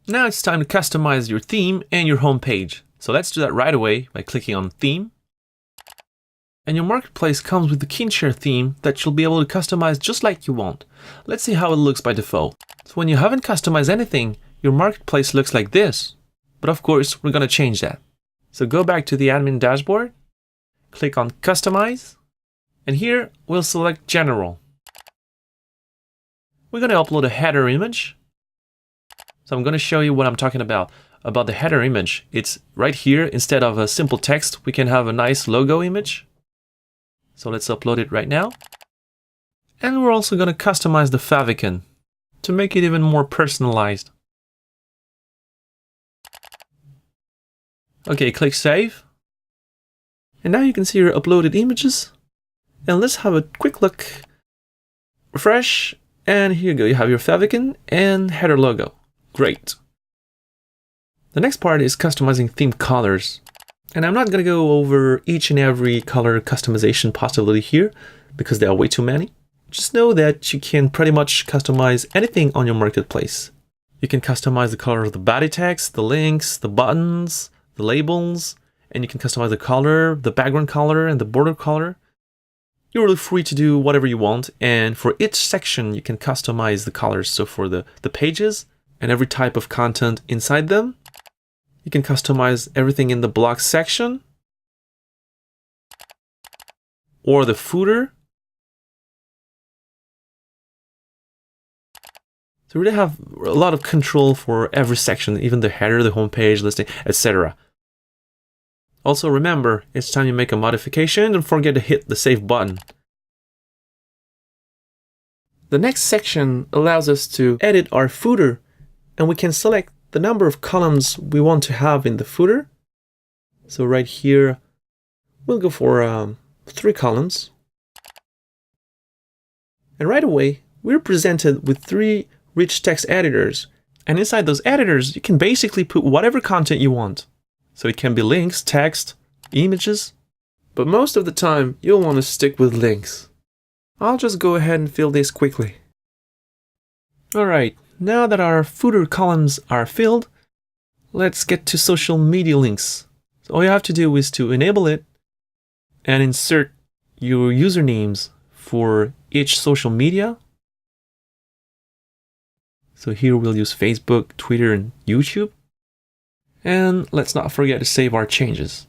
Now it's time to customize your theme and your home page. So let's do that right away by clicking on Theme. And your marketplace comes with the KeenShare theme that you'll be able to customize just like you want. Let's see how it looks by default. So when you haven't customized anything, your marketplace looks like this. But of course, we're going to change that. So go back to the admin dashboard, click on Customize, and here we'll select General. We're going to upload a header image. So I'm going to show you what I'm talking about the header image. It's right here. Instead of a simple text, we can have a nice logo image. So let's upload it right now. And we're also going to customize the favicon to make it even more personalized. Okay, click Save. And now you can see your uploaded images. And let's have a quick look. Refresh. And here you go. You have your favicon and header logo. Great. The next part is customizing theme colors. And I'm not going to go over each and every color customization possibility here because there are way too many. Just know that you can pretty much customize anything on your marketplace. You can customize the color of the body text, the links, the buttons, the labels, and you can customize the color, the background color, and the border color. You're really free to do whatever you want. And for each section, you can customize the colors. So for the pages and every type of content inside them, you can customize everything in the block section or the footer. So you really have a lot of control for every section, even the header, the home page, listing, etc. Also remember, each time you make a modification, don't forget to hit the save button. The next section allows us to edit our footer, and we can select the number of columns we want to have in the footer. So right here, we'll go for 3 columns. And right away, we're presented with 3 rich text editors. And inside those editors, you can basically put whatever content you want. So it can be links, text, images. But most of the time, you'll want to stick with links. I'll just go ahead and fill this quickly. Alright. Now that our footer columns are filled, let's get to social media links. So all you have to do is to enable it and insert your usernames for each social media. So here we'll use Facebook, Twitter, and YouTube. And let's not forget to save our changes.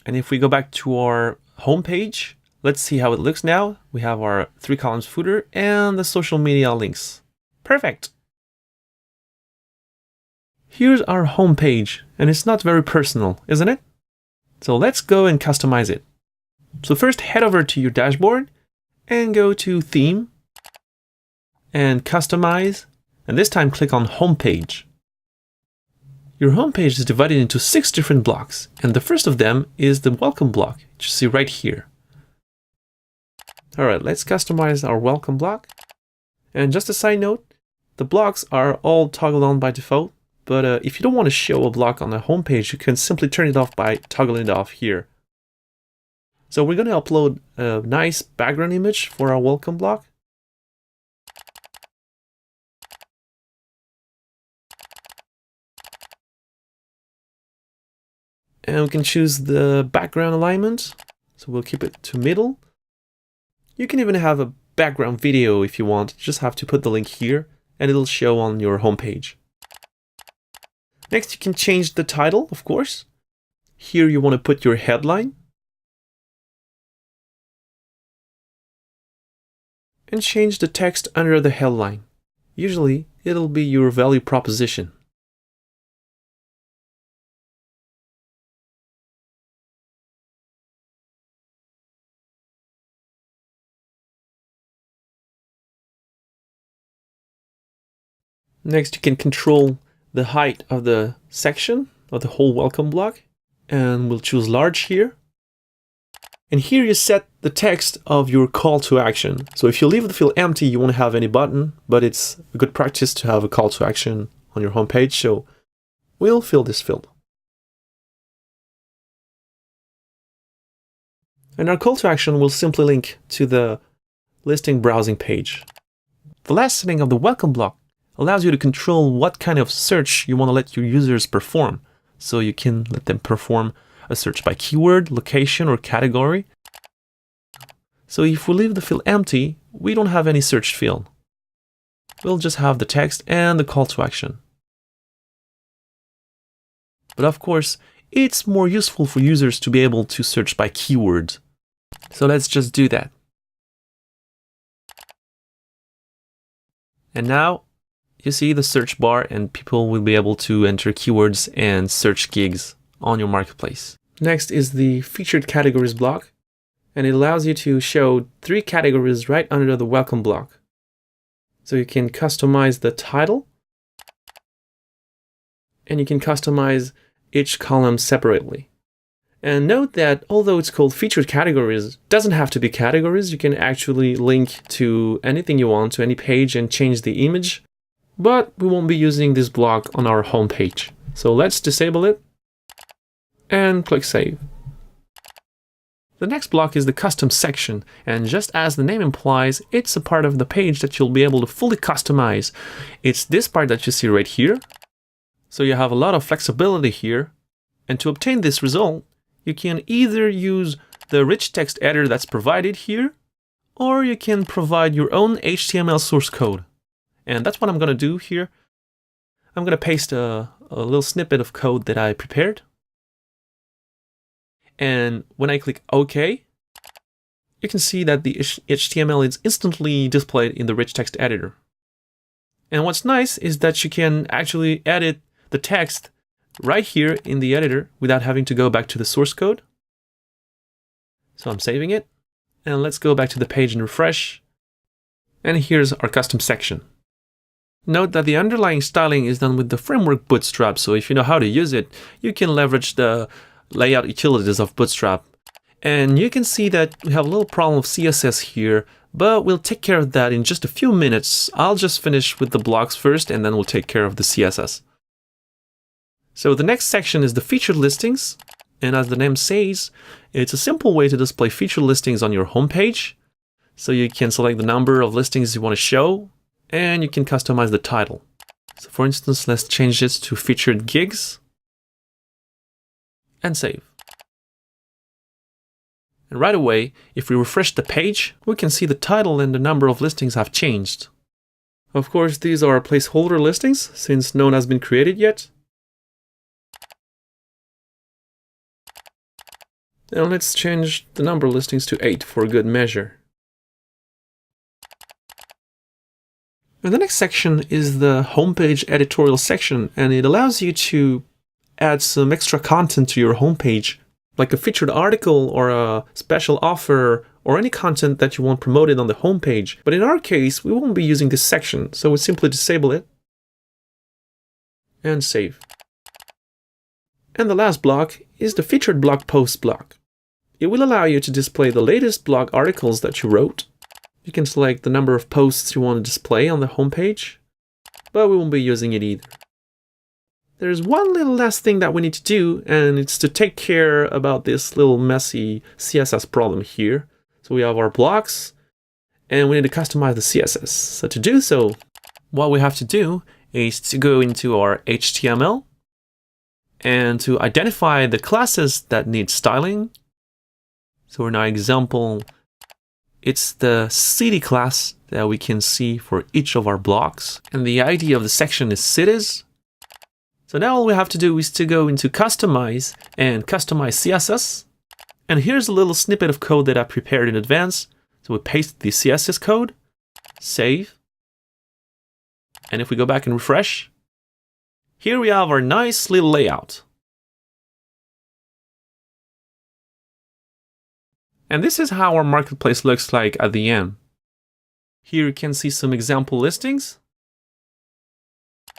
And if we go back to our home page, let's see how it looks now. We have our 3 columns footer and the social media links. Perfect. Here's our home page, and it's not very personal, isn't it? So let's go and customize it. So first head over to your dashboard and go to Theme and Customize, and this time click on Home Page. Your home page is divided into 6 different blocks, and the first of them is the welcome block, which you see right here. Alright, let's customize our welcome block. And just a side note, the blocks are all toggled on by default, but if you don't want to show a block on the home page, you can simply turn it off by toggling it off here. So we're going to upload a nice background image for our welcome block. And we can choose the background alignment. So we'll keep it to middle. You can even have a background video if you want. You just have to put the link here and it'll show on your homepage. Next, you can change the title, of course. Here you want to put your headline. And change the text under the headline. Usually, it'll be your value proposition. Next, you can control the height of the section of the whole welcome block, and we'll choose large here. And here you set the text of your call to action. So if you leave the field empty, you won't have any button, but it's a good practice to have a call to action on your homepage. So we'll fill this field. And our call to action will simply link to the listing browsing page. The last setting of the welcome block allows you to control what kind of search you want to let your users perform. So you can let them perform a search by keyword, location, or category. So if we leave the field empty, we don't have any searched field. We'll just have the text and the call to action. But of course, it's more useful for users to be able to search by keyword. So let's just do that. And now you see the search bar, and people will be able to enter keywords and search gigs on your marketplace. Next is the featured categories block, and it allows you to show 3 categories right under the welcome block. So you can customize the title, and you can customize each column separately. And note that although it's called featured categories, it doesn't have to be categories. You can actually link to anything you want, to any page, and change the image. But we won't be using this block on our home page. So let's disable it and click Save. The next block is the custom section, and just as the name implies, it's a part of the page that you'll be able to fully customize. It's this part that you see right here. So you have a lot of flexibility here. And to obtain this result, you can either use the rich text editor that's provided here, or you can provide your own HTML source code. And that's what I'm going to do here. I'm going to paste a little snippet of code that I prepared. And when I click OK, you can see that the HTML is instantly displayed in the rich text editor. And what's nice is that you can actually edit the text right here in the editor without having to go back to the source code. So I'm saving it. And let's go back to the page and refresh. And here's our custom section. Note that the underlying styling is done with the framework Bootstrap. So if you know how to use it, you can leverage the layout utilities of Bootstrap. And you can see that we have a little problem of CSS here, but we'll take care of that in just a few minutes. I'll just finish with the blocks first, and then we'll take care of the CSS. So the next section is the featured listings. And as the name says, it's a simple way to display featured listings on your homepage. So you can select the number of listings you want to show, and you can customize the title. So for instance, let's change this to featured gigs and save. And right away, if we refresh the page, we can see the title and the number of listings have changed. Of course, these are placeholder listings since none has been created yet. And let's change the number of listings to 8 for good measure. And the next section is the homepage editorial section, and it allows you to add some extra content to your homepage, like a featured article or a special offer or any content that you want promoted on the homepage. But in our case, we won't be using this section, so we simply disable it and save. And the last block is the featured blog post block. It will allow you to display the latest blog articles that you wrote. You can select the number of posts you want to display on the homepage, but we won't be using it either. There's one little last thing that we need to do, and it's to take care about this little messy CSS problem here. So we have our blocks, and we need to customize the CSS. So to do so, what we have to do is to go into our HTML and to identify the classes that need styling. So in our example, it's the city class that we can see for each of our blocks. And the ID of the section is cities. So now all we have to do is to go into Customize and customize CSS. And here's a little snippet of code that I prepared in advance. So we paste the CSS code, save. And if we go back and refresh, here we have our nice little layout. And this is how our marketplace looks like at the end. Here you can see some example listings.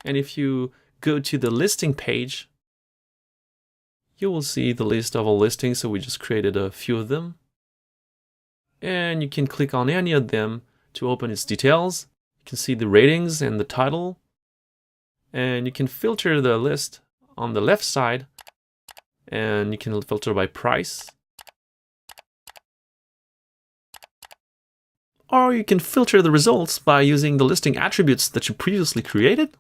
And if you go to the listing page, you will see the list of all listings. So we just created a few of them. And you can click on any of them to open its details. You can see the ratings and the title. And you can filter the list on the left side. And you can filter by price. or you can filter the results by using the listing attributes that you previously created.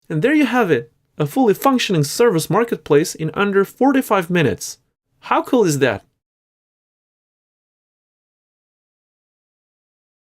And there you have it, a fully functioning service marketplace in under 45 minutes. How cool is that?